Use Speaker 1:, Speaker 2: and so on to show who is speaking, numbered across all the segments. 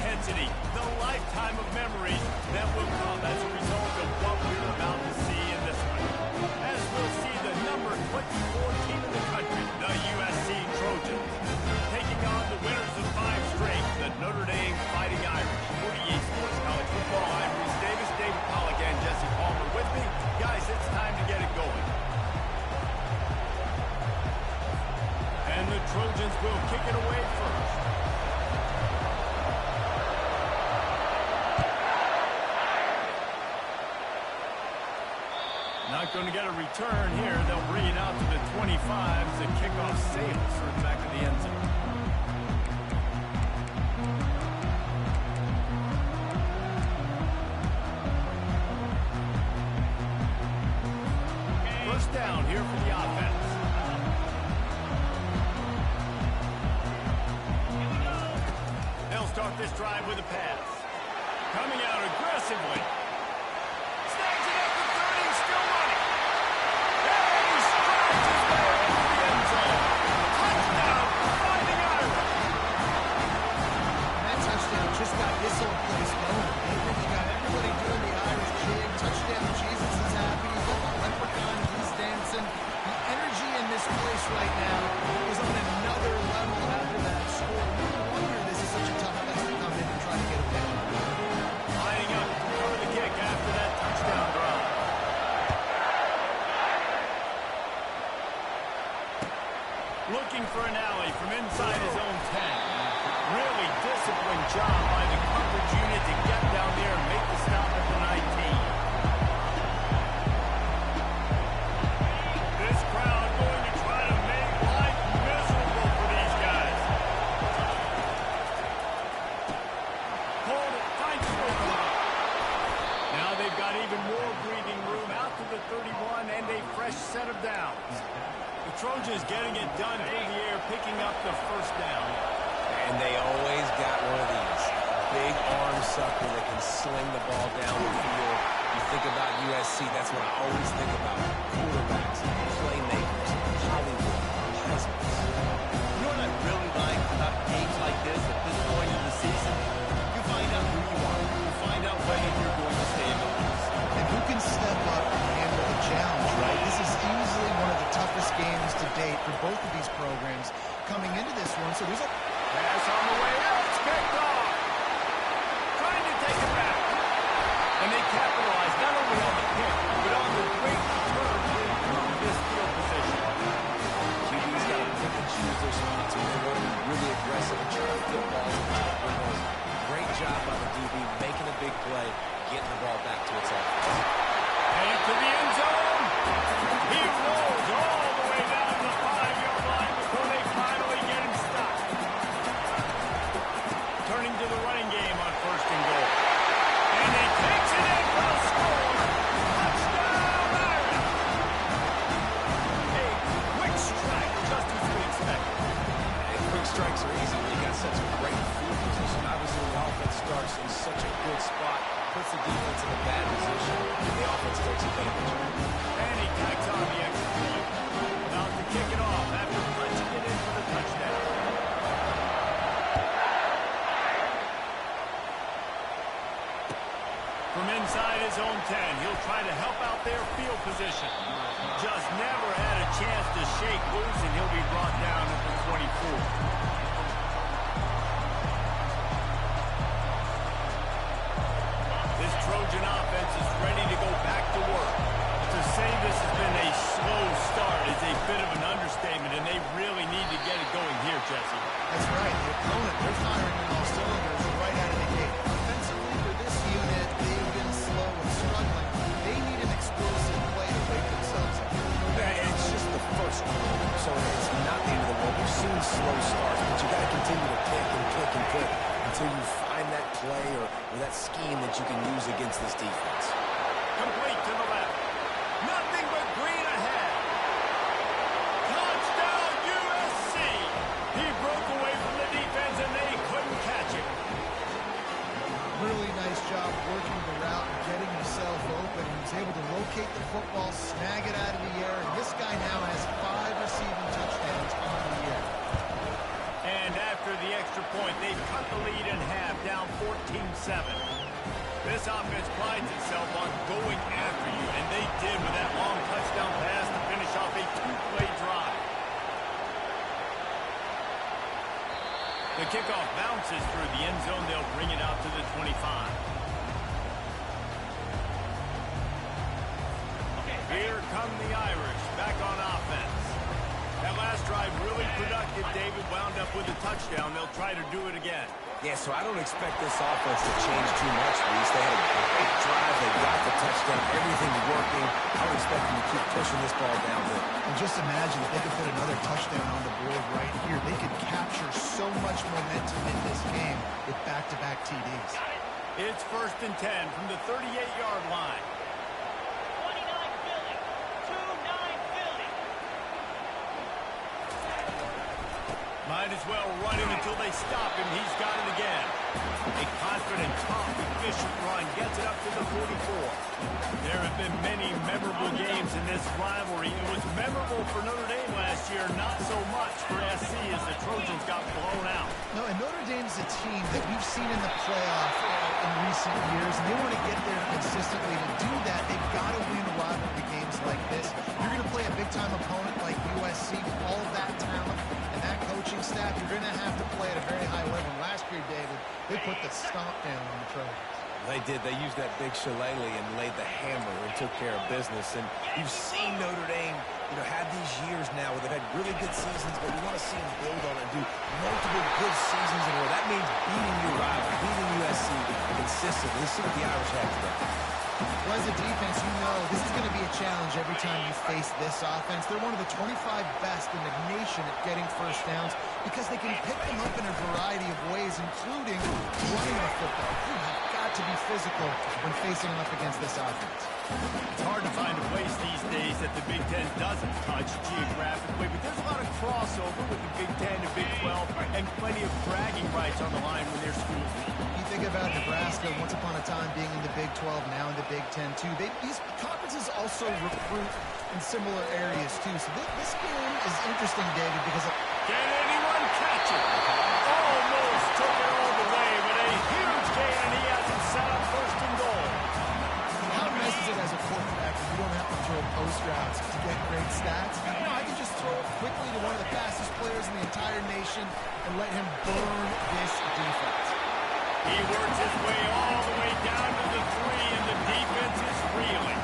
Speaker 1: intensity, the lifetime of memories that will come as a result of what we're about to see in this one. As we'll see the number 24 team in the country, the USC Trojans, taking on the winners of 5 straight, the Notre Dame Fighting Irish. 48 Sports College Football, I'm Reese Davis, David Pollack, and Jesse Palmer with me. Guys, it's time to get it going. And the Trojans will kick it away first. Not going to get a return here. They'll bring it out to the 25 as the kickoff sails through the back of the end zone. First down here for the offense. They'll start this drive with a pass. Coming out aggressively. Snags it at the 30, still running. And he strides his way into the end zone. Touchdown, Fighting Irish.
Speaker 2: That touchdown just got this whole place going. They got everybody doing the Irish jig. Touchdown, Jesus is happy. He's got the leprechaun, he's dancing. The energy in this place right now is on another level after that score. No wonder this is such a tough place to come in and try to get a win.
Speaker 1: Lining up for the kick after that touchdown drive. Looking for an alley from inside his own 10. Really disciplined job by the coverage unit to get down there and make the stop at the 19. This crowd going to try to make life miserable for these guys. Hold it, finds Strickland. Now they've got even more breathing room out to the 31 and a fresh set of downs. The Trojans getting it done through the air, picking up the first down.
Speaker 3: And they always got one of these. Big arm sucker that can sling the ball down the field. You think about USC, that's what I always think about. Quarterbacks, playmakers, Hollywood, Heismans.
Speaker 4: You know what I really like about games like this at this point in the season? You find out who you are. You find out whether you're going to stay in the race.
Speaker 2: And who can step up and handle the challenge, right? This is easily one of the toughest games to date for both of these programs coming into this one. So there's a
Speaker 1: Pass on the way out, it's picked off. Trying to take it back. And they capitalize not only on the pick, but on the great return to improve this field position.
Speaker 3: QB's got to pick and choose their spots when they want to be really aggressive and try to fit balls in tough windows. Great job by the DB making a big play, getting the ball back to its offense.
Speaker 1: And to the end zone. He rolls all the way down the 5-yard line before they finally get him stopped. Turning to the running game on 1st and goal. And he takes it in for a score. Touchdown, Irish. A quick strike, just as we expected.
Speaker 3: And quick strikes are easy when you got such a great field position. Obviously, the offense starts in such a good spot, puts the defense in a bad position, and the offense takes advantage.
Speaker 1: And he tacks on the extra point. About to kick it off after punching it in for the touchdown. From inside his own 10, he'll try to help out their field position. Just never had a chance to shake loose, and he'll be brought down at the 24. This Trojan offense is ready to go back to work. To say this has been a slow start is a bit of an understatement, and they really need to get it going here, Jesse.
Speaker 2: That's right. The opponent, they're firing on all cylinders right out of the gate. Offensively, for this unit, they've been slow and struggling. They need an explosive play to wake themselves up.
Speaker 3: It's just the first quarter, so it's not the end of the world. We've seen slow starts, but you got to continue to pick and pick and pick until you find that play or that scheme that you can use against this defense.
Speaker 1: Complete to the left. Nothing but green ahead. Touchdown, USC. He broke away from the defense, and they couldn't catch him.
Speaker 2: Really nice job working the route and getting himself open. He was able to locate the football, snag it out of the air, and this guy now has 5 receiving touchdowns on the year.
Speaker 1: And after the extra point, they've cut the lead in half, down 14-7. 7. This offense prides itself on going after you, and they did with that long touchdown pass to finish off a 2-play drive. The kickoff bounces through the end zone. They'll bring it out to the 25. Here come the Irish back on offense. That last drive really productive. David wound up with a touchdown. They'll try to do it again.
Speaker 3: Yeah, so I don't expect this offense to change too much, Reese. They had a great drive. They got the touchdown. Everything's working. I would expect them to keep pushing this ball downhill.
Speaker 2: And just imagine if they could put another touchdown on the board right here. They could capture so much momentum in this game with back-to-back TDs.
Speaker 1: It's 1st and 10 from the 38-yard line. Might as well run him until they stop him. He's got it again. A confident, tough, efficient run gets it up to the 44. There have been many memorable games in this rivalry. It was memorable for Notre Dame last year, not so much for SC as the Trojans got blown out.
Speaker 2: No, and Notre Dame's a team that we've seen in the playoff in recent years, and they want to get there consistently. To do that, they've got to win rivalry games like this. You're going to play a big-time opponent like USC with all of that talent and that coaching staff. You're going to have to play at a very high level. Last year, David, they put the stomp down on the Trojans.
Speaker 3: They did. They used that big shillelagh and laid the hammer and took care of business. And you've seen Notre Dame, have these years now where they've had really good seasons, but we want to see them build on it and do multiple good seasons in a row. That means beating your rival, beating USC consistently. Let's see what the Irish have today.
Speaker 2: Well, as a defense, this is going to be a challenge every time you face this offense. They're one of the 25 best in the nation at getting first downs because they can pick them up in a variety of ways, including running the football. You have got to be physical when facing off against this offense.
Speaker 1: It's hard to find a place these days that the Big Ten doesn't touch geographically, but there's a lot of crossover with the Big Ten and Big 12 and plenty of bragging rights on the line when their schools meet.
Speaker 2: You think about Nebraska once upon a time being in the Big 12, now in the Big 10 too. These conferences also recruit in similar areas too. So this game is interesting, David, because
Speaker 1: can anyone catch it? Almost took it all the way, but a huge gain, and he has it set up 1st and goal.
Speaker 2: How nice is it as a quarterback when you don't have to throw post routes to get great stats? I can just throw it quickly to one of the fastest players in the entire nation and let him burn this defense.
Speaker 1: He works his way all the way down to the 3, and the defense is reeling.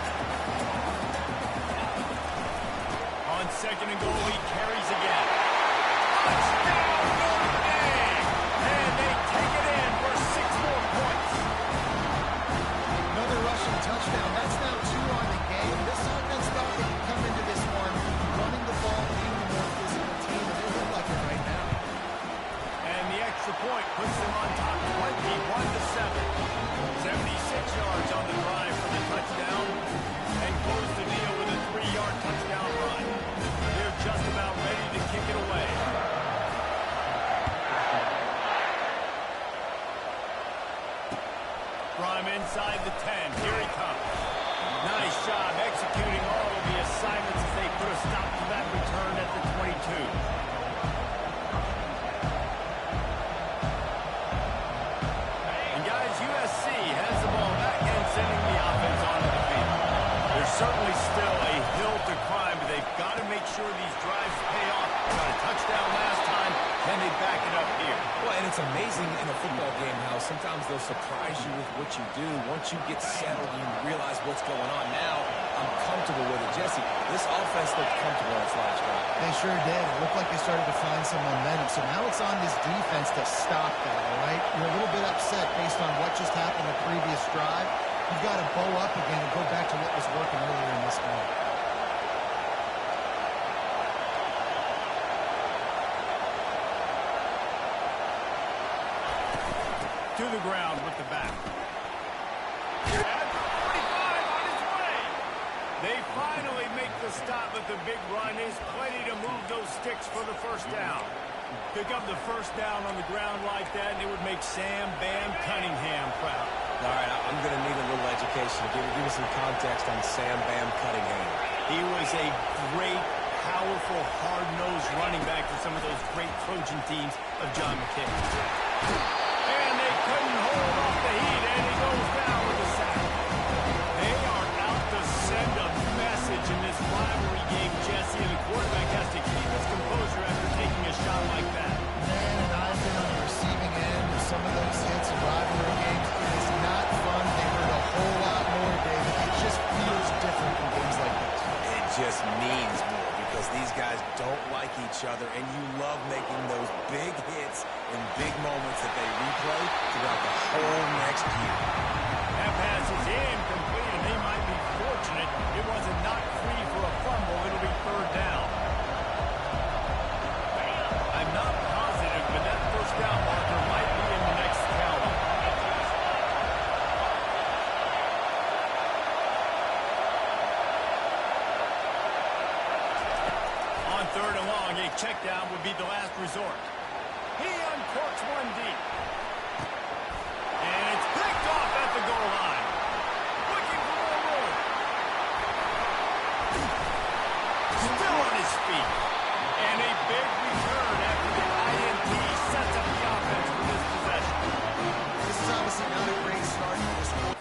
Speaker 1: On 2nd and goal, he carries again. Touchdown, Notre Dame! And they take it in for 6 more points.
Speaker 2: Another rushing touchdown. That's now 2 on the game. This offense thought they could come into this one running the ball, being the more physical team, and they look like it right now.
Speaker 1: And the extra point puts them on top 21-7. 76 yards on the drive for the touchdown, and close the deal with a 3-yard touchdown run. They're just about ready to kick it away. From inside the 10, here he comes. Nice job executing all of the assignments as they put a stop to that return at the 22. USC has the ball back and sending the offense onto the field. There's certainly still a hill to climb, but they've got to make sure these drives pay off. Got a touchdown last time, can they back it up here?
Speaker 3: Well, and it's amazing in a football game how sometimes they'll surprise you with what you do. Once you get settled, you realize what's going on. Now, I'm comfortable with it. Jesse, this offense looked comfortable on its last drive.
Speaker 2: They sure did. It looked like they started to find some momentum. So now it's on this defense to stop that, all right? You're a little bit upset based on what just happened the previous drive. You've got to bow up again and go back to what was working earlier in this game.
Speaker 1: To the ground with the back. At the 45 on his way. They finally make the stop, but the big run is plenty to move those sticks for the 1st down. Pick up the 1st down on the ground like that, and it would make Sam Bam Cunningham proud.
Speaker 3: All right, I'm going to need a little education. Give me some context on Sam Bam Cunningham.
Speaker 1: He was a great, powerful, hard-nosed running back for some of those great Trojan teams of John McKay. And they couldn't hold off the heat, and he goes down with a sack. They are out to send a message in this rivalry game, Jesse, and the quarterback has to keep his composure after taking a shot like that.
Speaker 2: Man, and I've been on the receiving end of some of those hits in rivalry games. It is not fun. They hurt a whole lot more, David. It just feels different in games like this.
Speaker 3: It just means more because these guys don't like each other, and you love making those big hits in big moments that they replay throughout the whole next year.
Speaker 1: That pass is incomplete, and they might be fortunate it wasn't knocked free for a fumble. It'll be third down. I'm not positive, but that first down marker might be in the next count. On third and long, a check down would be the last resort. He uncorks one deep. And it's picked off at the goal line. Looking for more room. Still on his feet. And a big return after the INT sets up the offense for this possession.
Speaker 2: This is obviously not a great start for this one.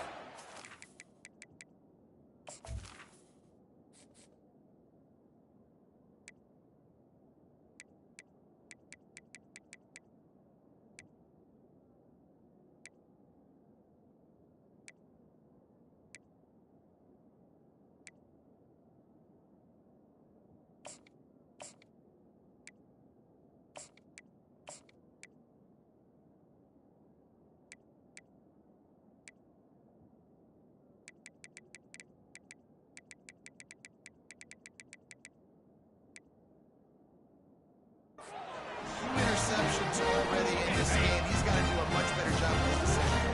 Speaker 2: Interceptions already in this game. He's got to do a much better job of this decision.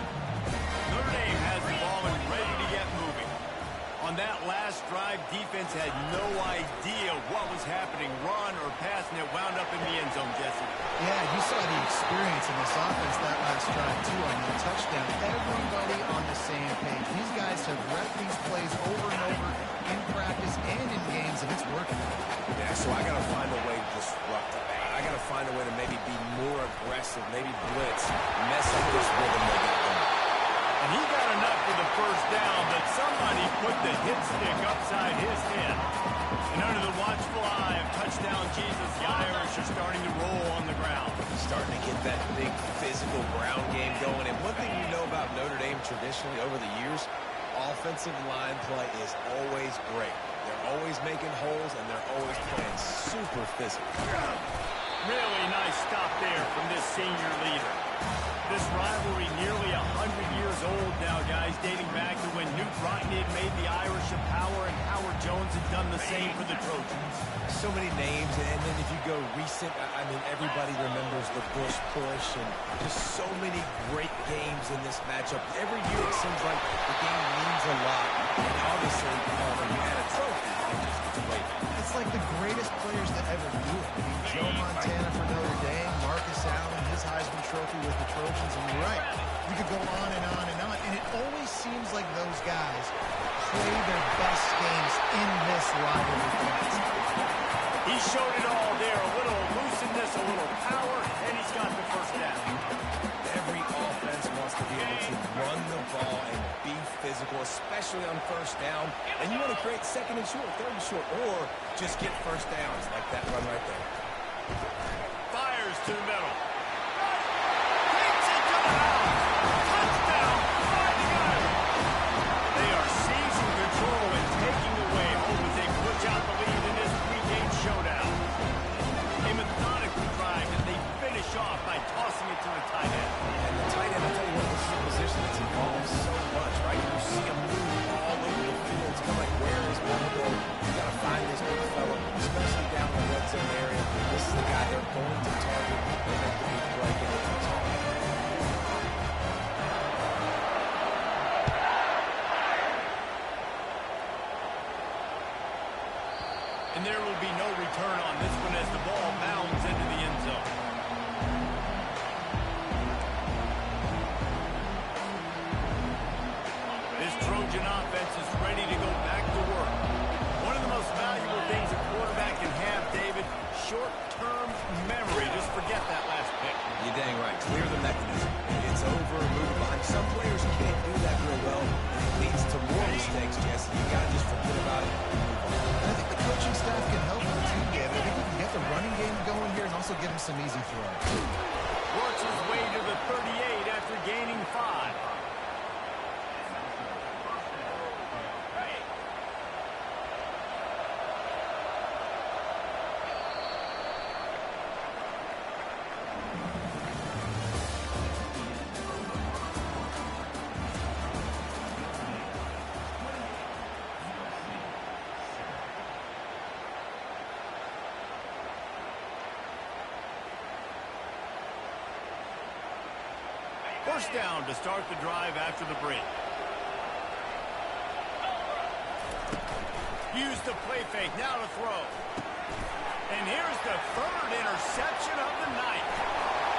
Speaker 1: Notre Dame has the ball and ready to get moving. On that last drive, defense had no idea what was happening. Run or pass, and it wound up in the end zone, Jesse.
Speaker 2: Yeah, you saw the experience in this offense that last drive, too, on the touchdown. Everybody on the same page. These guys have repped these plays over and over in practice and in games, and it's working.
Speaker 3: Yeah, so I got to find a way to disrupt it. I got to find a way to maybe be more aggressive, maybe blitz, mess up this rhythm they got going.
Speaker 1: And he got enough for the first down, but somebody put the hit stick upside his head. And under the watchful eye of touchdown Jesus, the Irish are starting to roll on the ground.
Speaker 3: Starting to get that big physical ground game going. And one thing you know about Notre Dame traditionally over the years, offensive line play is always great. They're always making holes, and they're always playing super physical.
Speaker 1: Really nice stop there from this senior leader. This rivalry nearly 100 years old now, guys, dating back to when Newt Rockne had made the Irish a power and Howard Jones had done the same for the Trojans.
Speaker 3: So many names, and then if you go recent, I mean, everybody remembers the Bush push and just so many great games in this matchup. Every year it seems like the game means a lot, and obviously, when you add a trophy, it just gets way better.
Speaker 2: It's like the greatest players to ever do it. I mean, Joe Montana for Notre Dame, Marcus Allen, his Heisman Trophy with the Trojans, and you're right. We could go on and on and on, and it always seems like those guys play their best games in this rivalry format.
Speaker 1: He showed it all there, a little elusiveness, a little power, and he's got the first down.
Speaker 3: Every offense wants to be able to run the ball and be physical, especially on first down. And you want to create second and short, third and short, or just get first downs like that run right there.
Speaker 1: Fires to the middle. Takes it to the house. Touchdown, Fighting Irish. They are seizing control and taking away home as they push out the lead in this pregame showdown. A methodical drive, and they finish off by tossing it to the tight end.
Speaker 3: And the tight end, I'll tell you what, this is a position that's involved so much, right? You see him move all over the field. It's kind of like, where is Marco? You got to find this big fella, especially down in the red zone area. This is the guy they're going to target. They make the big play, get it to the target.
Speaker 1: And there will be no return on this one as the ball bounds into the end zone. This Trojan offense is ready to go back to work. One of the most valuable things a quarterback can have, David, short-term memory. Just forget that last pick.
Speaker 3: You're dang right. Clear the mechanism. It's it's over or move behind. Some players can't do that real well, and it leads to more mistakes, Jesse. You got to just forget about it and move on.
Speaker 2: I think the coaching staff can help the team, David. I think we can get the running game going here and also give him some easy throws.
Speaker 1: Works his way to the 38 after gaining 5. First down to start the drive after the break. Use the play fake, now to throw. And here's the third interception of the night.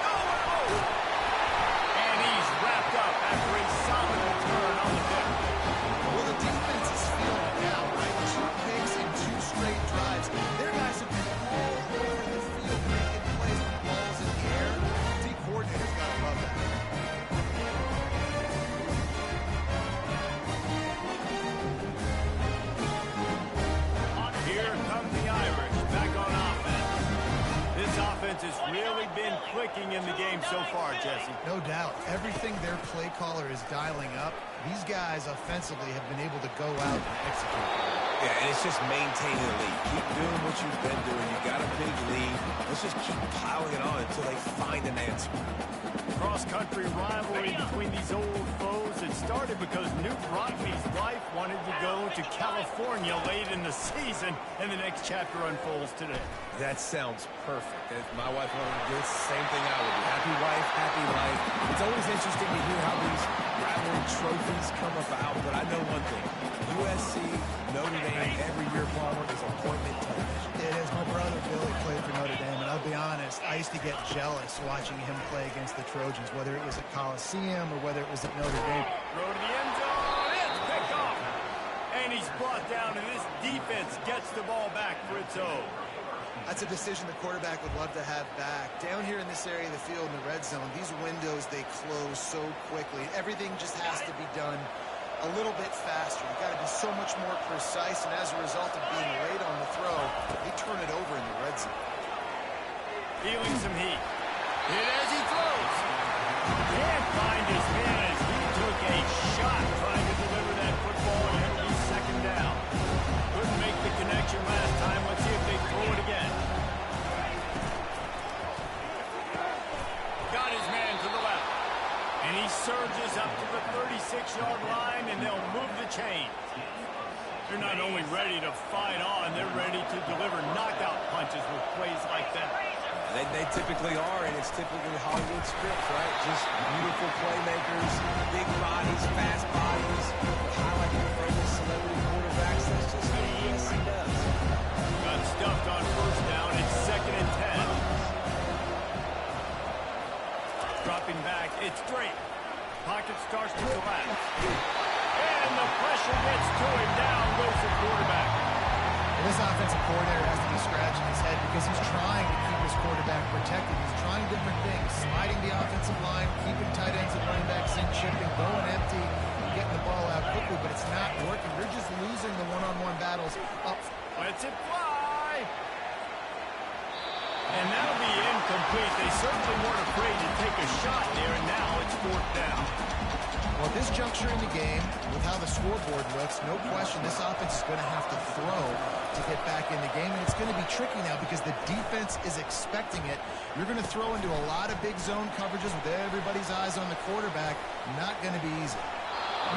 Speaker 1: Oh! And he's wrapped up after a solid return on the pick.
Speaker 2: Well, the defense is feeling it now, right? 2 picks in 2 straight drives. Their guys have been all over the field making plays with balls in the air. D coordinator's got to love that.
Speaker 1: Here come the Irish back on offense. This offense has really been clicking in the game so far, Jesse.
Speaker 2: No doubt. Everything their play caller is dialing up, these guys offensively have been able to go out and execute.
Speaker 3: Yeah, and it's just maintaining the lead. Keep doing what you've been doing. You got a big lead. Let's just keep piling it on until they find an answer.
Speaker 1: Cross-country rivalry between these old foes. It started because Newt Rockney's wife wanted to go to California late in the season, and the next chapter unfolds today.
Speaker 3: That sounds perfect. If my wife wanted to do the same thing I would do. Happy wife, happy life. It's always interesting to hear how these rivalry trophies come about, but I know one thing. USC, Notre Dame, every year, Palmer, is appointment television.
Speaker 2: It is. My brother Billy played for Notre Dame, and I'll be honest, I used to get jealous watching him play against the Trojans, whether it was at Coliseum or whether it was at Notre Dame.
Speaker 1: Throw to the end zone. It's picked off. And he's brought down, and this defense gets the ball back for its own.
Speaker 2: That's a decision the quarterback would love to have back. Down here in this area of the field in the red zone, these windows, they close so quickly. Everything just has to be done a little bit faster. You've got to be so much more precise, and as a result of being late on the throw, they turn it over in the red zone.
Speaker 1: Feeling some heat. Hit as he throws. Can't find his man as he took a shot trying to deliver that football, and it'll be second down. Couldn't make the connection last time. Let's see if they throw it again. Got his man to the left. And he surges up to the 36-yard line, and they'll move the chain. They're not only ready to fight on, they're ready to deliver knockout punches with plays like that.
Speaker 3: They typically are, and it's typically Hollywood script, right? Just beautiful playmakers, big bodies, fast bodies, highlighting the famous celebrity quarterbacks. That's just what USC does.
Speaker 1: Got stuffed on first down. It's 2nd and 10. Dropping back, it's Drake. Pocket starts to collapse. And the pressure gets to him. Down goes the quarterback.
Speaker 2: Well, this offensive coordinator has to be scratching his head because he's trying to keep his quarterback protected. He's trying different things, sliding the offensive line, keeping tight ends and running backs in, shifting, going empty, and getting the ball out quickly, but it's not working. They're just losing the one-on-one battles up.
Speaker 1: Lets it fly. And that'll be incomplete. They certainly weren't afraid to take a shot there, and now it's 4th down.
Speaker 2: Well, at this juncture in the game, with how the scoreboard looks, no question this offense is going to have to throw to get back in the game, and it's going to be tricky now because the defense is expecting it. You're going to throw into a lot of big zone coverages with everybody's eyes on the quarterback. Not going to be easy.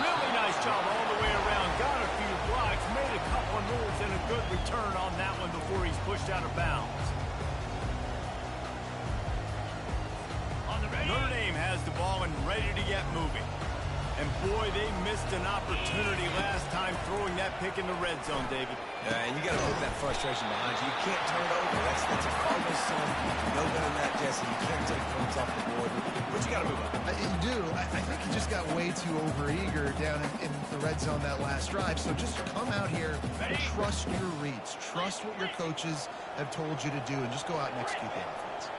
Speaker 1: Really nice job all the way around. Got a few blocks, made a couple of moves, and a good return on that one before he's pushed out of bounds. Notre Dame has the ball and ready to get moving. And boy, they missed an opportunity last time throwing that pick in the red zone, David.
Speaker 3: And you got to put that frustration behind you. You can't turn it over. That's a Cardinals son. No better than that, Jesse. You can't take points off the board. But you got to move on.
Speaker 2: You do. I think he just got way too overeager down in the red zone that last drive. So just come out here and trust your reads. Trust what your coaches have told you to do, and just go out and execute the offense.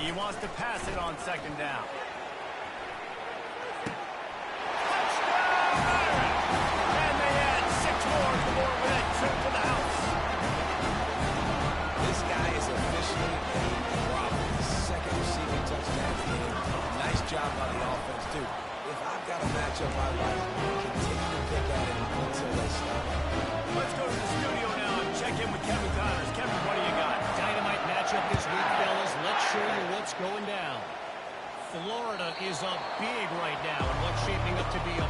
Speaker 1: He wants to pass it on second down. And they add 6 more to the board with that trip to the house.
Speaker 3: This guy is officially a problem. Second receiving touchdown game. Nice job by the offense, too. If I've got a matchup I like, continue to pick at it until they stop.
Speaker 1: Let's go to the studio now and check in with Kevin Connors. Kevin, what do you got?
Speaker 5: Dynamite matchup this week, fellas. Let's show you what's going down. Florida is up big right now, and what's shaping up to be a...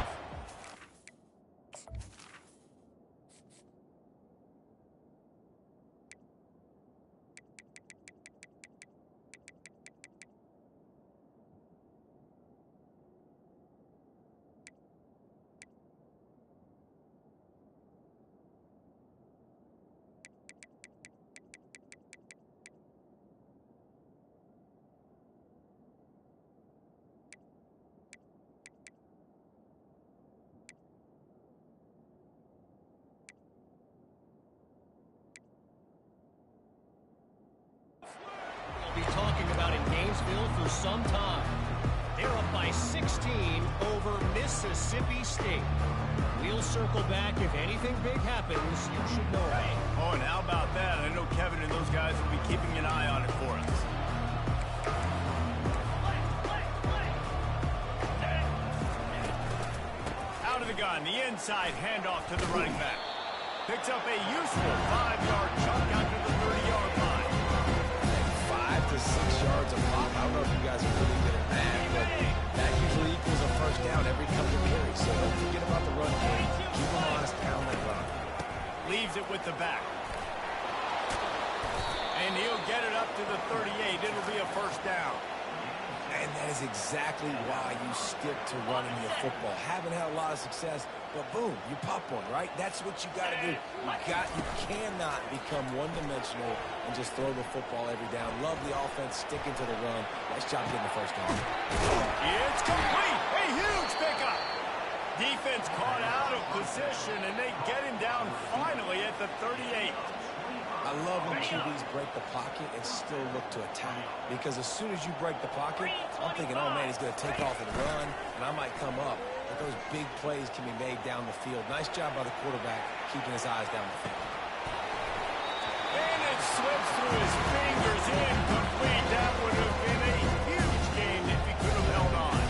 Speaker 5: be talking about in Gainesville for some time. They're up by 16 over Mississippi State. We'll circle back if anything big happens. You should know.
Speaker 1: Oh, and how about that? I know Kevin and those guys will be keeping an eye on it for us. Out of the gun, the inside handoff to the running back. Picks up a useful 5-yard chunk out to the 30-yard line.
Speaker 3: 5 to 6 yards a pop. I don't know if you guys are really good at that, but that usually equals a first down every couple of carries. So don't forget about the run game. Keep them honest, pound that rock.
Speaker 1: Leaves it with the back. And he'll get it up to the 38. It'll be a first down.
Speaker 3: And that is exactly why you stick to running your football. Haven't had a lot of success, but boom, you pop one, right? That's what you got to do. You cannot become one-dimensional and just throw the football every down. Love the offense, sticking to the run. Nice job getting the first down.
Speaker 1: It's complete. A huge pickup. Defense caught out of position, and they get him down finally at the 38.
Speaker 3: I love when QBs break the pocket and still look to attack, because as soon as you break the pocket, I'm thinking, oh, man, he's going to take off and run, and I might come up. But those big plays can be made down the field. Nice job by the quarterback keeping his eyes down the field.
Speaker 1: And it slips through his fingers, incomplete. That would have been a huge game if he could have held on.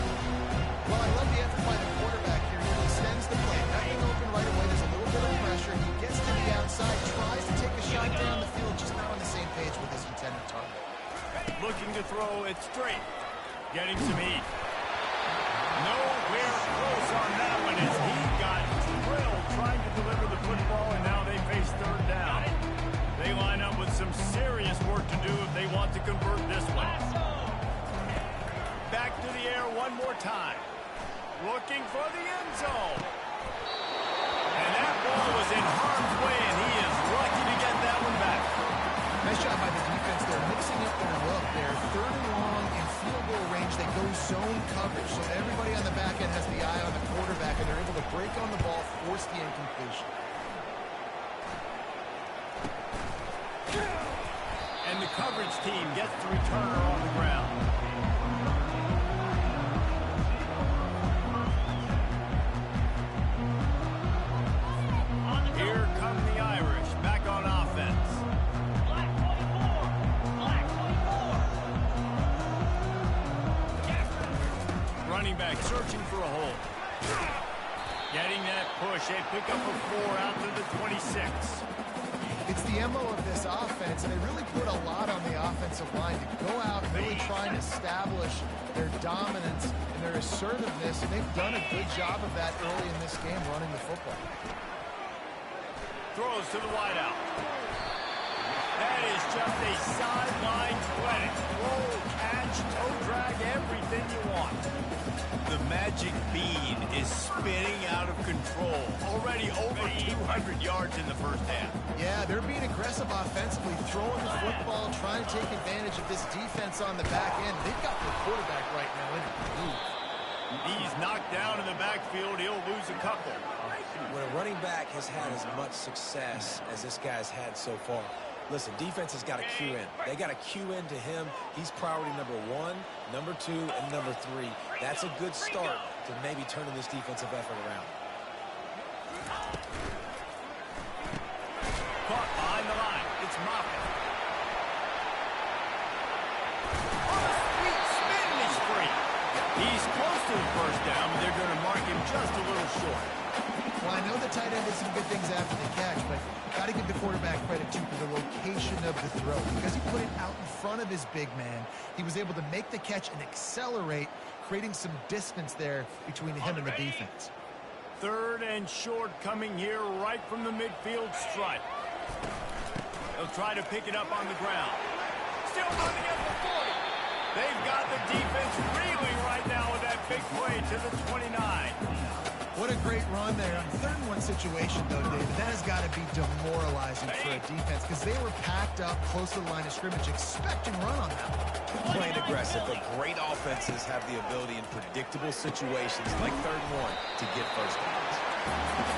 Speaker 2: Well, I love the effort by the quarterback here. He extends the play. Nothing open right away. There's a little bit of pressure. He gets to the outside, tries to take a shot down the field, just not on the same page with his intended target.
Speaker 1: Looking to throw it straight. Getting some heat. Nowhere close on that one as he got drilled trying to deliver the football, and now they face third down. They line up with some serious work to do if they want to convert this one. Back to the air one more time. Looking for the end zone. And that ball was in harm's way, and he is lucky to get that one back.
Speaker 2: Nice job by the defense. They're mixing up their look. They're third and long in field goal range. They go zone coverage, so everybody on the back end has the eye on the quarterback, and they're able to break on the ball, force the incompletion.
Speaker 1: And the coverage team gets the returner on the ground. Here come the Irish back on offense. Running back searching for a hole. Getting that push. They pick up a 4 out to the 26.
Speaker 2: It's the MO of this offense, and they really put a lot on the offensive line to go out and really try and establish their dominance and their assertiveness, and they've done a good job of that early in this game running the football.
Speaker 1: Throws to the wideout. That is just a sideline clinic. Roll, catch, toe drag, everything you want. The magic bean is spinning out of control. Already over 200 yards in the first half.
Speaker 2: Yeah, they're being aggressive offensively, throwing the football, trying to take advantage of this defense on the back end. They've got the quarterback right now in the move.
Speaker 1: He's knocked down in the backfield. He'll lose a couple.
Speaker 3: When a running back has had as much success as this guy's had so far, Listen, defense has got to cue in. They got to cue in to him. He's priority number 1, number 2, and number 3. That's a good start to maybe turning this defensive effort around.
Speaker 1: Caught behind the line. It's Moffitt. On a sweet spin, and he's free. He's close to the first down, but they're going to mark him just a little short.
Speaker 2: Well, I know the tight end did some good things after the catch, but got to give the quarterback credit, too, for the location of the throw. Because he put it out in front of his big man, he was able to make the catch and accelerate, creating some distance there between him and the defense.
Speaker 1: 3rd and short coming here right from the midfield stripe. They'll try to pick it up on the ground. Still running at the 40. They've got the defense reeling right now with that big play to the 29.
Speaker 2: What a great run there. On 3rd and 1 situation, though, David, that has got to be demoralizing for a defense because they were packed up close to the line of scrimmage expecting run on that one.
Speaker 3: Playing aggressive, but great offenses have the ability in predictable situations like 3rd and 1 to get first downs.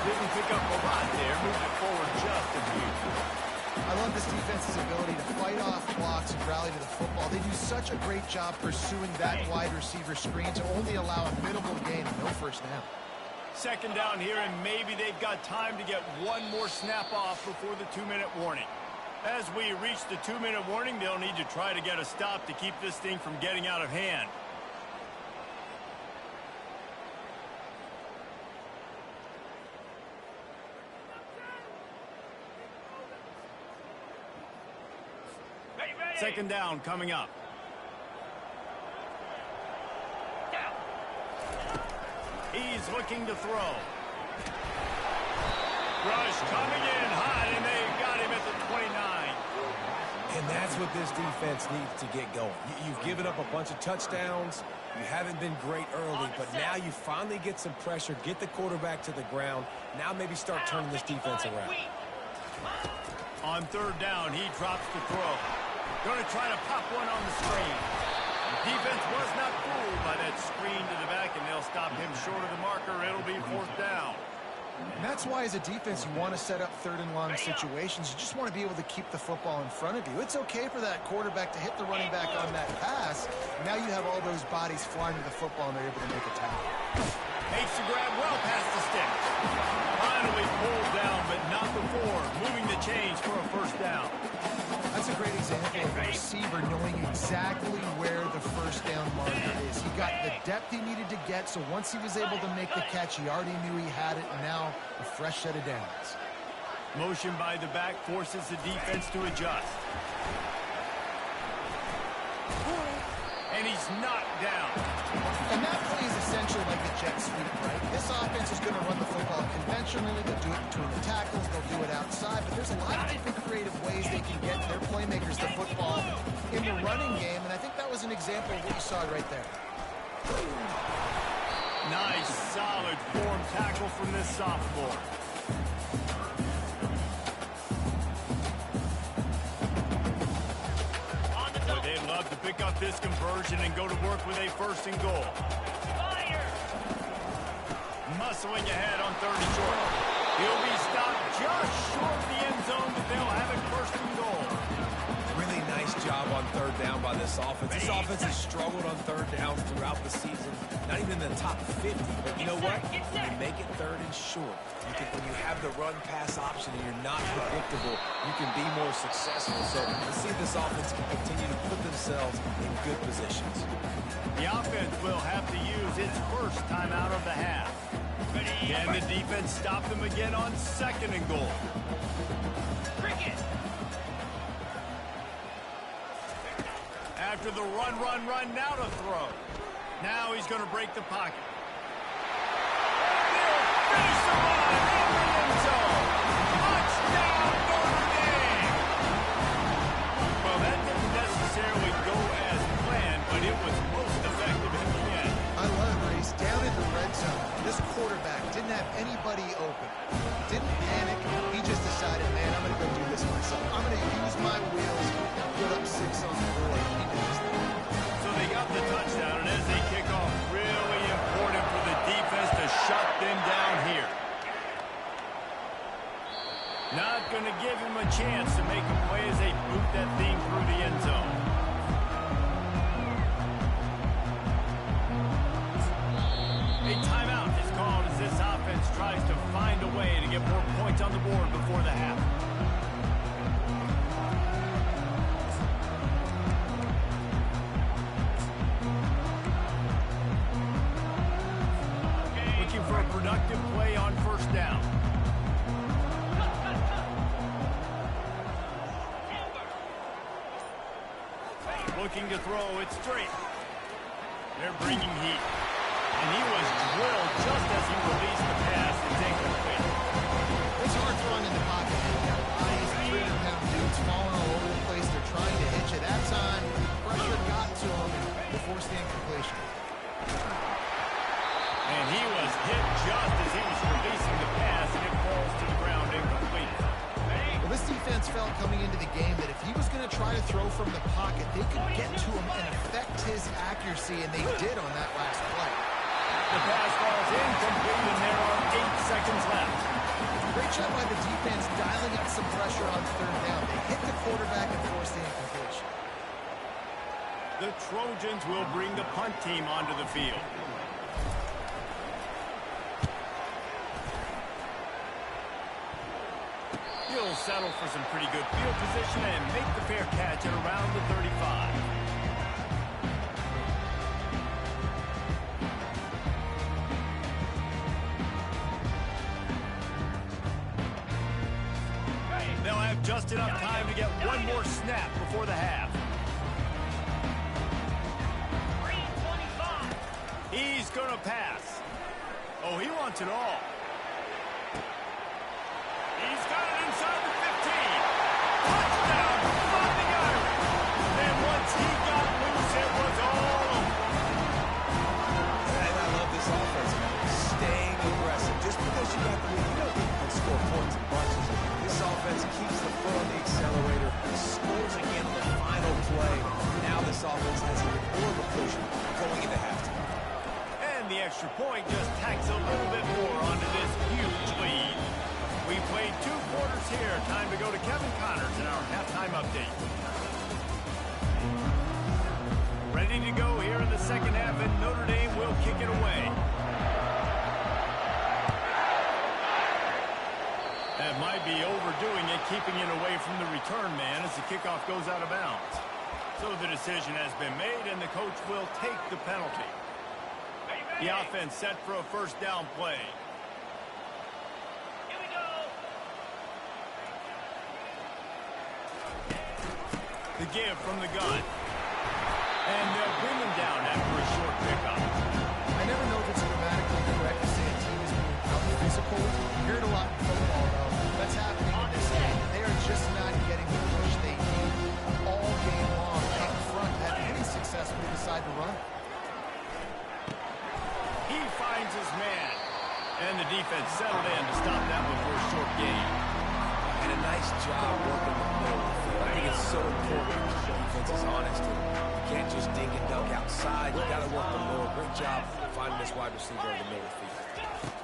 Speaker 1: Didn't pick up a lot there, moved it forward just a few.
Speaker 2: I love this defense's ability to fight off blocks and rally to the football. They do such a great job pursuing that wide receiver screen to only allow a minimal gain and no first down.
Speaker 1: 2nd down here, and maybe they've got time to get one more snap off before the 2-minute warning. As we reach the 2-minute warning, they'll need to try to get a stop to keep this thing from getting out of hand. Second down coming up. He's looking to throw. Rush coming in hot, and they got him at the 29.
Speaker 3: And that's what this defense needs to get going. You've given up a bunch of touchdowns. You haven't been great early, but now you finally get some pressure, get the quarterback to the ground. Now maybe start turning this defense around.
Speaker 1: On 3rd down, he drops the throw. Going to try to pop one on the screen. The defense was not fooled by that screen to the back, and they'll stop him short of the marker. It'll be 4th down.
Speaker 2: And that's why, as a defense, you want to set up 3rd and long situations. You just want to be able to keep the football in front of you. It's okay for that quarterback to hit the running back on that pass. Now you have all those bodies flying to the football, and they're able to make a tackle.
Speaker 1: Makes the grab well past the stick. Finally pulled down, but not before. Moving the chains for a first down.
Speaker 2: That's a great example of a receiver knowing exactly where the first down marker is. He got the depth he needed to get, so once he was able to make the catch, he already knew he had it, and now a fresh set of downs.
Speaker 1: Motion by the back forces the defense to adjust. And he's knocked down.
Speaker 2: And that play is essentially like a jet sweep, right? This offense is going to run the football conventionally. They'll do it between the tackles. They'll do it outside. But there's a lot of different creative ways they can get their playmakers the football in the running game. And I think that was an example of what you saw right there.
Speaker 1: Nice, solid form tackle from this sophomore. They'd love to pick up this conversion and go to work with a 1st and goal. Muscling ahead on 3rd and short. He'll be stopped just short of the end zone, but they'll have it 1st and goal.
Speaker 3: Really nice job on 3rd down by this offense. This offense has struggled on 3rd downs throughout the season. Not even in the top 50, but you know what? When you make it 3rd and short, when you have the run-pass option and you're not predictable, you can be more successful. So let's see if this offense can continue to put themselves in good positions.
Speaker 1: The offense will have to use its first timeout of the half. Can the defense stop them again on 2nd and goal? After the run, now to throw. Now he's going to break the pocket. Finish the run in the end zone. Touchdown, Notre Dame. Well, that didn't necessarily go as planned, but it was most effective in the end.
Speaker 2: I love it, Reese. Down in the red zone, this quarterback didn't have anybody open. Didn't panic. He just decided, man, I'm going to go do this myself. I'm going to use my wheels and put up 6 on the board. He did his thing.
Speaker 1: So they got the touchdown, and as they kick off, really important Not going to give him a chance to make a play as they boot that thing through the end zone. A timeout is called as this offense tries to find a way to get more points on the board before the half. Looking for a productive play on first down. Looking to throw it straight. They're bringing heat. And he was drilled just as he released the pass. It's incomplete.
Speaker 2: It's hard throwing in the pocket. You've got bodies, 300-pound dudes falling all over the place. They're trying to hitch it. That time, pressure got to him and forced the incompletion.
Speaker 1: And he was hit just as he was releasing the pass, and it falls to the ground incomplete.
Speaker 2: Well, this defense felt coming into the game that if he was going to try to throw from the pocket, they could get to him and affect his accuracy, and they did on that last play.
Speaker 1: The pass falls incomplete, and there are 8 seconds left.
Speaker 2: Great job by the defense dialing up some pressure on third down. They hit the quarterback and forced the incompletion.
Speaker 1: The Trojans will bring the punt team onto the field. He'll settle for some pretty good field position and make the fair catch at around the 35. They'll have just enough time to get one more snap before the half. He's going to pass. Oh, he wants it all. He's got it inside the 15. Touchdown, Fighting Irish. And once he got loose, it was all over.
Speaker 3: And I love this offense, man. Staying aggressive. Just because you got the lead, you don't need to score points in bunches. This offense keeps the foot on the accelerator, scores again on the final play. Now this offense has even more of a push going into halftime.
Speaker 1: And the extra point just tacks a little bit more onto this huge lead. We played 2 quarters here. Time to go to Kevin Connors in our halftime update. Ready to go here in the second half, and Notre Dame will kick it away. That might be overdoing it, keeping it away from the return man as the kickoff goes out of bounds. So the decision has been made, and the coach will take the penalty. The offense set for a first down play. The give from the gun. And they'll bring him down after a short pickup.
Speaker 2: I never know if it's grammatically correct to say a team is being out-physical. You hear it a lot in football, though. That's happening in this game. They are just not getting the push they need all game long. Up front, had any success when they decide to run.
Speaker 1: He finds his man. And the defense settled in to stop that one for a short gain.
Speaker 3: And a nice job working the middle of the field. I think it's so important that the defense is honest. You can't just dink and dunk outside. You got to work the middle. Great job finding this wide receiver in the middle of the field.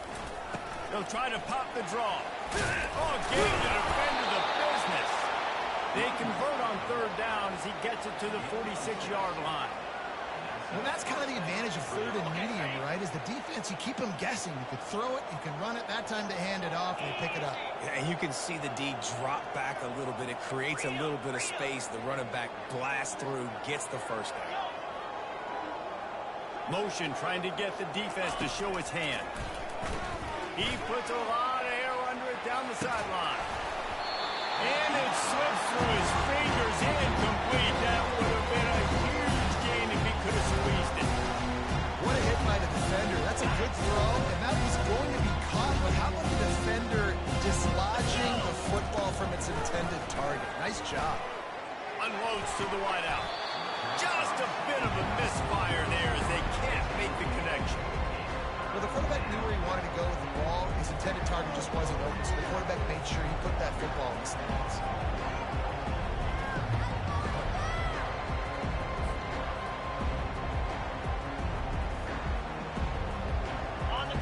Speaker 1: They'll try to pop the draw. Oh, gave the defender the business. They convert on third down as he gets it to the 46-yard line.
Speaker 2: Well, that's kind of the advantage of third and medium, right? Is the defense, you keep them guessing. You can throw it, you can run it. That time to hand it off, and they pick it up.
Speaker 3: And you can see the D drop back a little bit. It creates a little bit of space. The running back blasts through, gets the first down.
Speaker 1: Motion trying to get the defense to show his hand. He puts a lot of air under it down the sideline. And it slips through his fingers, incomplete. That would have been a huge gain if he could have squeezed it.
Speaker 2: What a hit by the defender. That's a good throw, and that was going to be caught. But how about the defender dislodging the football from its intended target? Nice job.
Speaker 1: Unloads to the wideout. Just a bit of a misfire there as they can't make the connection.
Speaker 2: Well, the quarterback knew where he wanted to go with the ball. His intended target just wasn't open, so the quarterback made sure he put that football in the stands.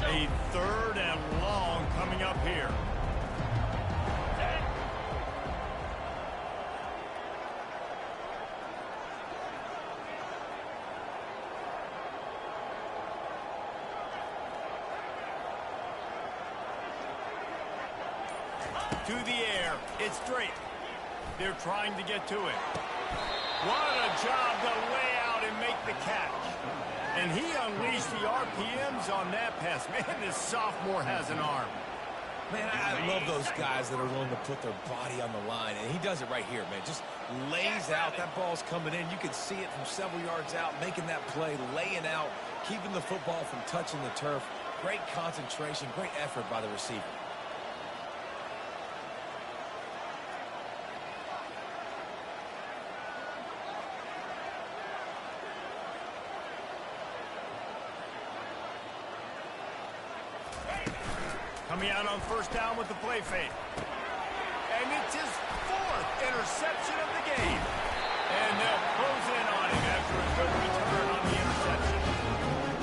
Speaker 1: A third and long coming up here. through the air. It's Drake. They're trying to get to it. What a job to lay out and make the catch. And he unleashed the RPMs on that pass. Man, this sophomore has an arm.
Speaker 3: Man, I love those guys that are willing to put their body on the line, and he does it right here, man. Just lays out. That ball's coming in. You can see it from several yards out, making that play, laying out, keeping the football from touching the turf. Great concentration, great effort by the receiver.
Speaker 1: Coming out on first down with the play fake. And it's his 4th interception of the game. And they'll close in on him after a good return on the interception.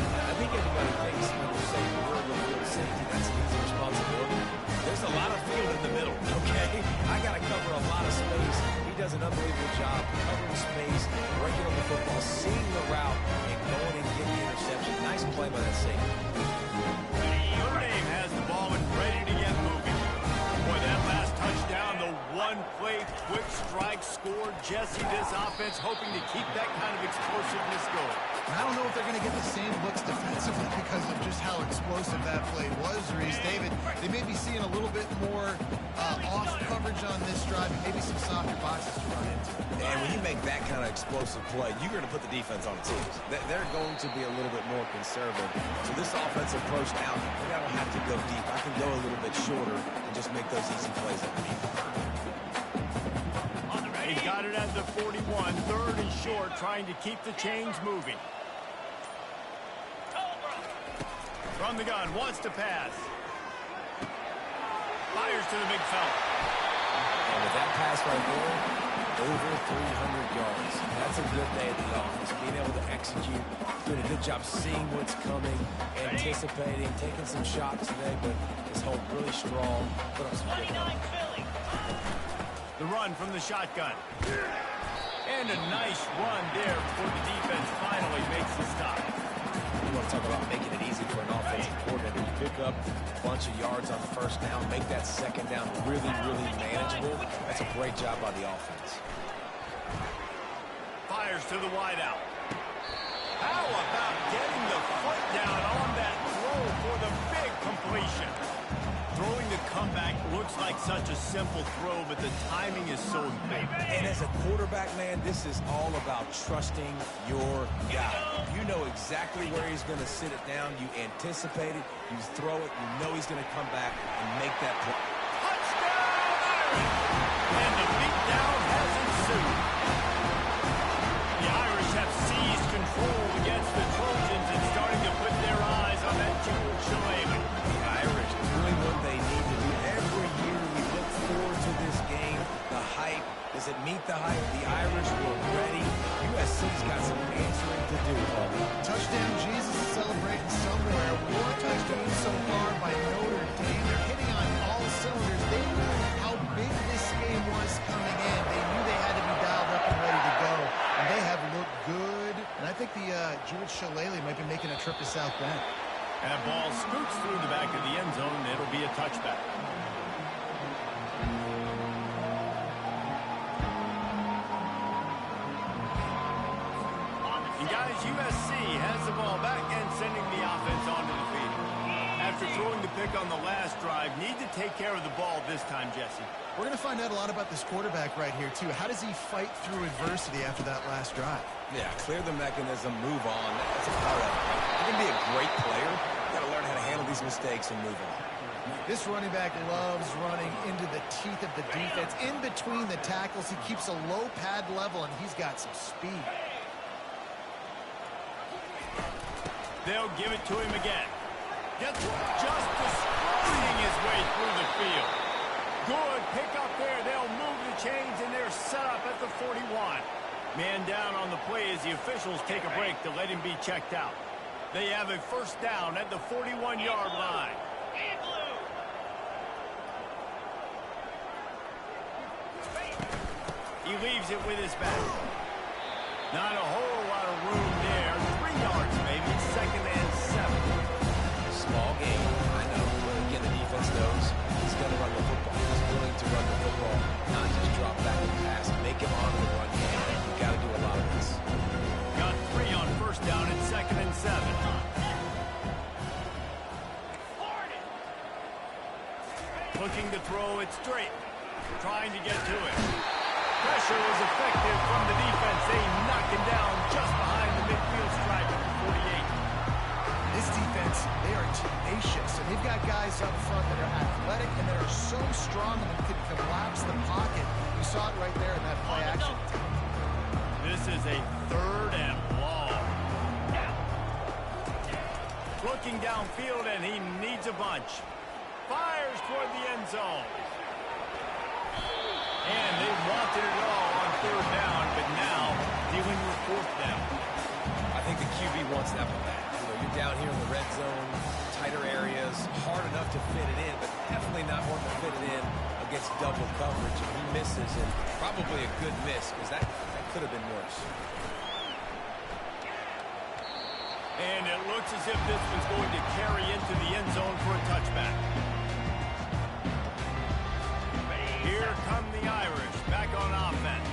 Speaker 3: I think everybody thinks when you say we're the field safety, that's an easy responsibility. There's a lot of field in the middle, okay? I got to cover a lot of space. He does an unbelievable job covering space, breaking on the football, seeing the route, and going and getting the interception. Nice play by that safety.
Speaker 1: Has the ball and ready to get moving. Boy, that last touchdown, the one-play quick strike score. Jesse, this offense hoping to keep that kind of explosiveness going.
Speaker 2: I don't know if they're going to get the same looks defensively because of just how explosive that play was, Reese. David, they may be seeing a little bit more off coverage on this drive and maybe some softer boxes to run into.
Speaker 3: And when you make that kind of explosive play, you're going to put the defense on its heels. They're going to be a little bit more conservative. So this offensive approach now, maybe I don't have to go deep. I can go a little bit shorter and just make those easy plays underneath.
Speaker 1: He's got it at the 41, 3rd and short, trying to keep the chains moving. From the gun, wants to pass. Fires to the big fella.
Speaker 3: And with that pass right there, over 300 yards. That's a good day at the office. Being able to execute, doing a good job seeing what's coming, anticipating, taking some shots today, but his hold really strong. Put up some good numbers.
Speaker 1: The run from the shotgun. And a nice run there before the defense finally makes the stop.
Speaker 3: You want to talk about making it easy for an offensive coordinator. You pick up a bunch of yards on first down, make that second down really, really manageable. That's a great job by the offense.
Speaker 1: Fires to the wideout. How about getting the foot down on that throw for the big completion? Throwing the comeback looks like such a simple throw, but the timing is so important.
Speaker 3: And as a quarterback, man, this is all about trusting your guy. You know exactly where he's going to sit it down. You anticipate it. You throw it. You know he's going to come back and make that play.
Speaker 1: Touchdown, Irish! And the beatdown has ensued. The Irish have seized control against the Trojans and starting to put their eyes on that Jewel Shillelagh.
Speaker 3: The Irish doing what they need to do. Every year we look forward to this game. The hype. Does it meet the hype? The Irish were ready. USC's got some answering to do.
Speaker 2: Touchdown Jesus is celebrating somewhere. 1 touchdown so far by Notre Dame. They're hitting on all cylinders. They knew how big this game was coming in. They knew they had to be dialed up and ready to go. And they have looked good. And I think the Jewel Shillelagh might be making a trip to South Bend.
Speaker 1: That ball scoots through the back of the end zone, and it'll be a touchback. And guys, USC has the ball back and sending the offense onto the field. After throwing the pick on the last drive, need to take care of the ball this time, Jesse.
Speaker 2: We're going to find out a lot about this quarterback right here, too. How does he fight through adversity after that last drive?
Speaker 3: Yeah, clear the mechanism, move on. That's a part of it. You can be a great player. You got to learn how to handle these mistakes and move on.
Speaker 2: This running back loves running into the teeth of the defense. In between the tackles, he keeps a low pad level, and he's got some speed.
Speaker 1: They'll give it to him again. Just destroying his way through the field. Good pick up there. They'll move the chains, and they're set up at the 41. Man down on the play as the officials take a break to let him be checked out. They have a first down at the 41-yard line. He leaves it with his back. Not a whole lot of room there. 3 yards maybe. 2nd and 7.
Speaker 3: Small game, I know. But again, the defense knows he's going to run the football. He's willing run the football, not just drop back and pass. Make him on the run game. You got to do a lot of this.
Speaker 1: Got 3 on first down and 2nd and 7. Looking to throw it straight. Trying to get to it. Pressure was effective from the defense. They knock him down just behind the midfield stripe at the 48.
Speaker 2: This defense, they are tenacious, and they've got guys up front that are athletic and that are so strong and can collapse the pocket. You saw it right there in that play action.
Speaker 1: This is a 3rd and long. Looking downfield, and he needs a bunch. Fires toward the end zone. And they wanted it all on 3rd down, but now dealing with 4th down.
Speaker 3: I think the QB wants that one back. You know, you're down here in the red zone, tighter areas, hard enough to fit it in, but definitely not wanting to fit it in against double coverage. If he misses, and probably a good miss, because that could have been worse.
Speaker 1: And it looks as if this one's going to carry into the end zone for a touchback. Here come the Irish, back on offense.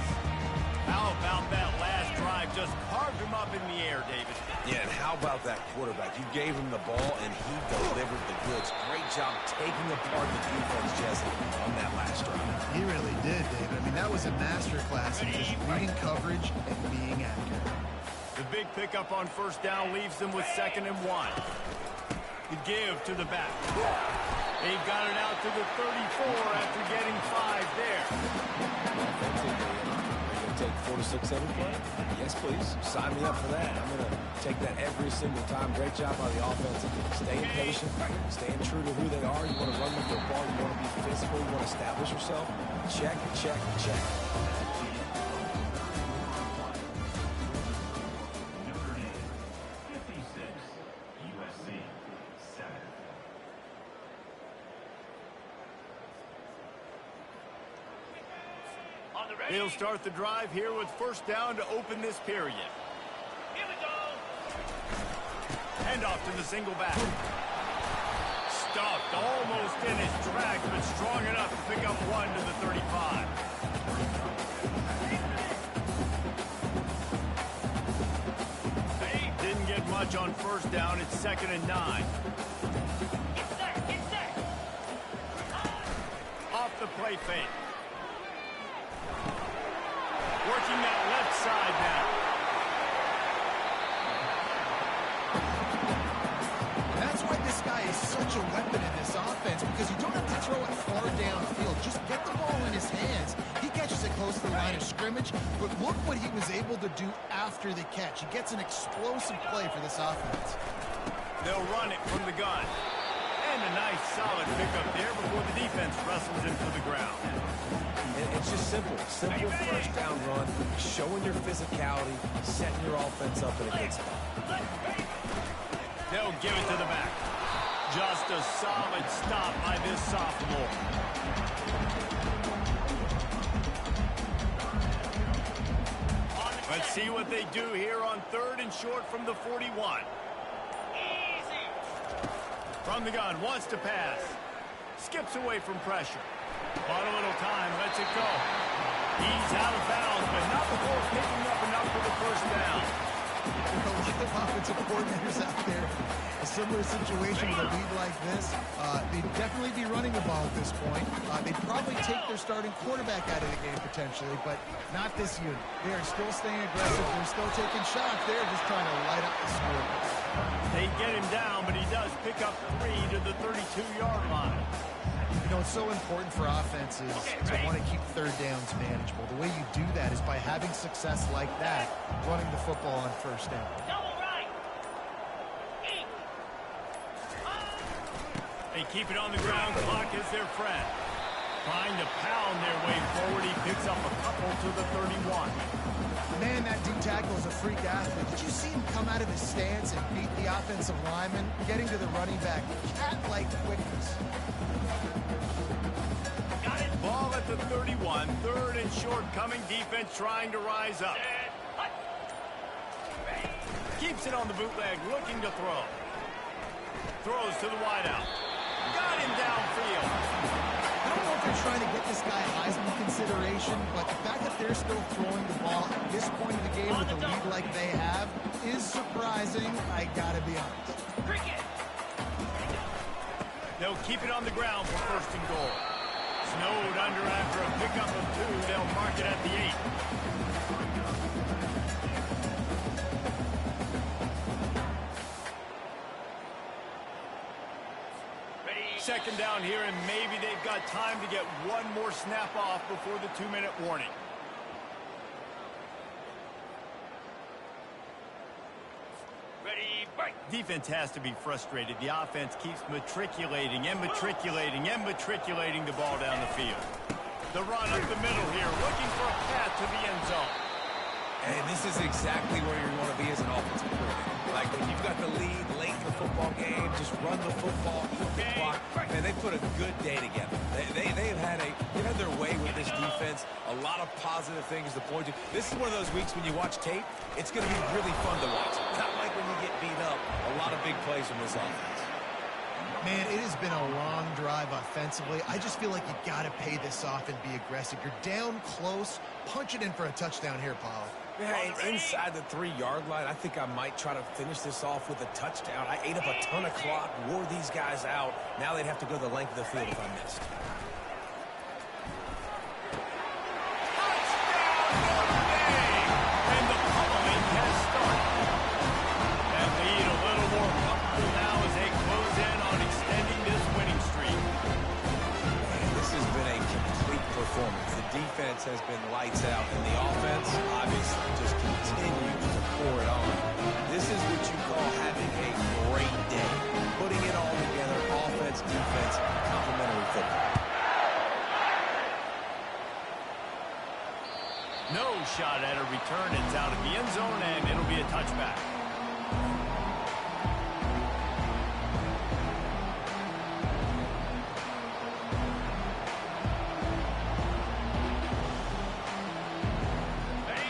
Speaker 1: How about that last drive? Just carved him up in the air, David.
Speaker 3: Yeah, and how about that quarterback? You gave him the ball, and he delivered the goods. Great job taking apart the defense, Jesse, on that last drive.
Speaker 2: He really did, David. I mean, that was a masterclass in just reading coverage and being accurate.
Speaker 1: The big pickup on first down leaves them with 2nd and 1. The give to the back. They've got it out to the 34 after getting 5 there.
Speaker 3: Are you going to take 4 to 6 every play? Yes, please. Sign me up for that. I'm going to take that every single time. Great job by the offense. Staying patient, staying true to who they are. You want to run the football. You want to be physical. You want to establish yourself. Check, check, check.
Speaker 6: USC 7.
Speaker 1: They'll start the drive here with first down to open this period.
Speaker 6: Here we go.
Speaker 1: Hand off to the single back. Stuffed almost in his tracks, but strong enough to pick up 1 to the 35. They didn't get much on first down. It's 2nd and 9.
Speaker 6: Get set.
Speaker 1: Off the play fake. Working that left side now.
Speaker 2: That's why this guy is such a weapon in this offense, because you don't have to throw it far downfield. Just get the ball in his hands. He catches it close to the line of scrimmage, but look what he was able to do after the catch. He gets an explosive play for this offense.
Speaker 1: They'll run it from the gun. And a nice solid pickup there before the defense wrestles him to the ground.
Speaker 3: It's just simple. Simple first down run, showing your physicality, setting your offense up in a good spot.
Speaker 1: They'll give it to the back. Just a solid stop by this sophomore. Let's see what they do here on 3rd and short from the 41. From the gun, wants to pass. Skips away from pressure. Bought a little time, lets it go. He's out of bounds, but not before picking up enough for the first down.
Speaker 2: With a lot of offensive coordinators out there, a similar situation with a lead like this, they'd definitely be running the ball at this point. They'd probably take their starting quarterback out of the game potentially, but not this unit. They are still staying aggressive. They're still taking shots. They're just trying to light up the score.
Speaker 1: They get him down, but he does pick up 3 to the 32-yard line.
Speaker 2: You know, it's so important for offenses to want to keep third downs manageable. The way you do that is by having success like that, running the football on first down.
Speaker 1: They keep it on the ground. Clock is their friend. Trying to pound their way forward. He picks up a couple to the 31.
Speaker 2: Man, that D tackle is a freak athlete. Did you see him come out of his stance and beat the offensive lineman, getting to the running back? Cat-like quickness.
Speaker 1: Got it. Ball at the 31. 3rd and short coming. Defense trying to rise up. Keeps it on the bootleg, looking to throw. Throws to the wideout. Got him downfield.
Speaker 2: I don't know if they're trying to get this guy Heisman consideration, but the fact that they're still throwing the ball at this point of the game with a lead like they have is surprising, I gotta be honest.
Speaker 1: They'll keep it on the ground for first and goal. Snowed under after a pickup of 2. They'll mark it at the 8. Second down here, and maybe they've got time to get one more snap off before the 2-minute warning.
Speaker 6: Ready, break.
Speaker 1: Defense has to be frustrated. The offense keeps matriculating and matriculating and matriculating the ball down the field. The run up the middle here, looking for a path to the end zone.
Speaker 3: And this is exactly where you want to be as an offensive coordinator. Like when you've got the lead late in the football game, just run the football, eat the clock. Man, they put a good day together. They've had their way with this defense. A lot of positive things to point to. This is one of those weeks when you watch tape, it's going to be really fun to watch. Not like when you get beat up. A lot of big plays from this offense.
Speaker 2: Man, it has been a long drive offensively. I just feel like you got to pay this off and be aggressive. You're down close. Punch it in for a touchdown here, Paul.
Speaker 3: Yeah, inside the 3-yard line, I think I might try to finish this off with a touchdown. I ate up a ton of clock, wore these guys out. Now they'd have to go the length of the field if I missed.
Speaker 1: And the pummeling has started. That lead a little more comfortable now as they close in on extending this winning streak.
Speaker 3: Man, this has been a complete performance. The defense has been lights out, and the offense obviously just continues to pour it on. This is what you call having a great day. Putting it all together, offense, defense, complementary football.
Speaker 1: No shot at a return. It's out of the end zone, and it'll be a touchback.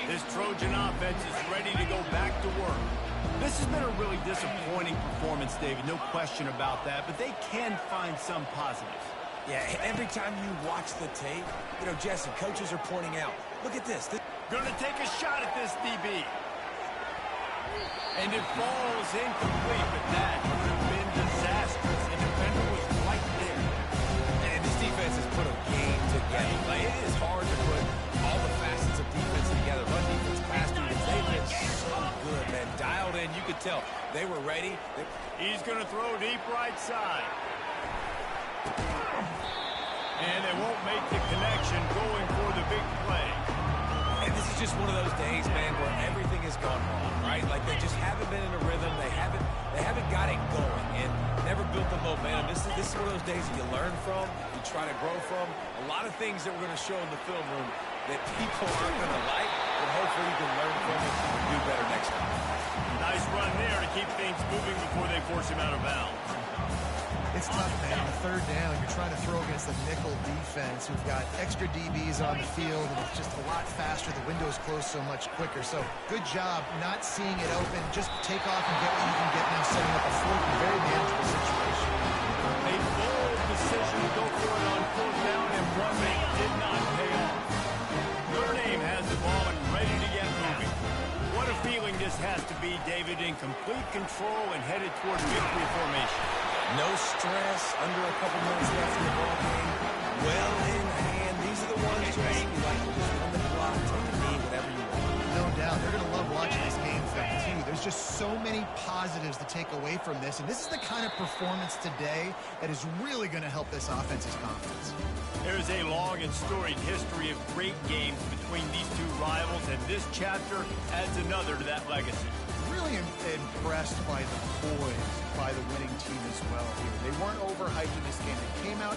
Speaker 1: This Trojan offense is ready to go back to work. This has been a really disappointing performance, David. No question about that, but they can find some positives.
Speaker 3: Yeah, every time you watch the tape, Jesse, coaches are pointing out, look at this.
Speaker 1: Gonna take a shot at this DB. And it falls incomplete, but that would have been disastrous. The defender was right there.
Speaker 3: And this defense has put a game together. Like, it is hard to put all the facets of defense together. Run defense, pass defense, they've been so good, man. Dialed in, you could tell. They were ready.
Speaker 1: He's gonna throw deep right side. And they won't make the connection going for the big play.
Speaker 3: And this is just one of those days, man, where everything has gone wrong, right? Like they just haven't been in a rhythm. They haven't got it going and never built the momentum. This is one of those days that you learn from, you try to grow from. A lot of things that we're going to show in the film room that people aren't going to like, but hopefully you can learn from it and do better next time.
Speaker 1: Nice run there to keep things moving before they force him out of bounds.
Speaker 2: It's tough, man. On third down, you're trying to throw against the nickel defense who've got extra DBs on the field, and it's just a lot faster. The window's closed so much quicker. So good job not seeing it open. Just take off and get what you can get now, setting up a very manageable situation.
Speaker 1: A bold decision to go for it on fourth down, and one that did not pay off. Notre Dame has the ball and ready to get moving. What a feeling this has to be, David, in complete control and headed toward victory formation.
Speaker 3: No stress, under a couple minutes left in the ball game. Well in hand. These are the ones, Jesse, you like to just run the clock, take a knee, whatever you want.
Speaker 2: No doubt. They're going to love watching this game film, too. There's just so many positives to take away from this, and this is the kind of performance today that is really going to help this offense's confidence.
Speaker 1: There is a long and storied history of great games between these two rivals, and this chapter adds another to that legacy.
Speaker 2: Really impressed by the poise by the winning team as well here. They weren't overhyped in this game. They came out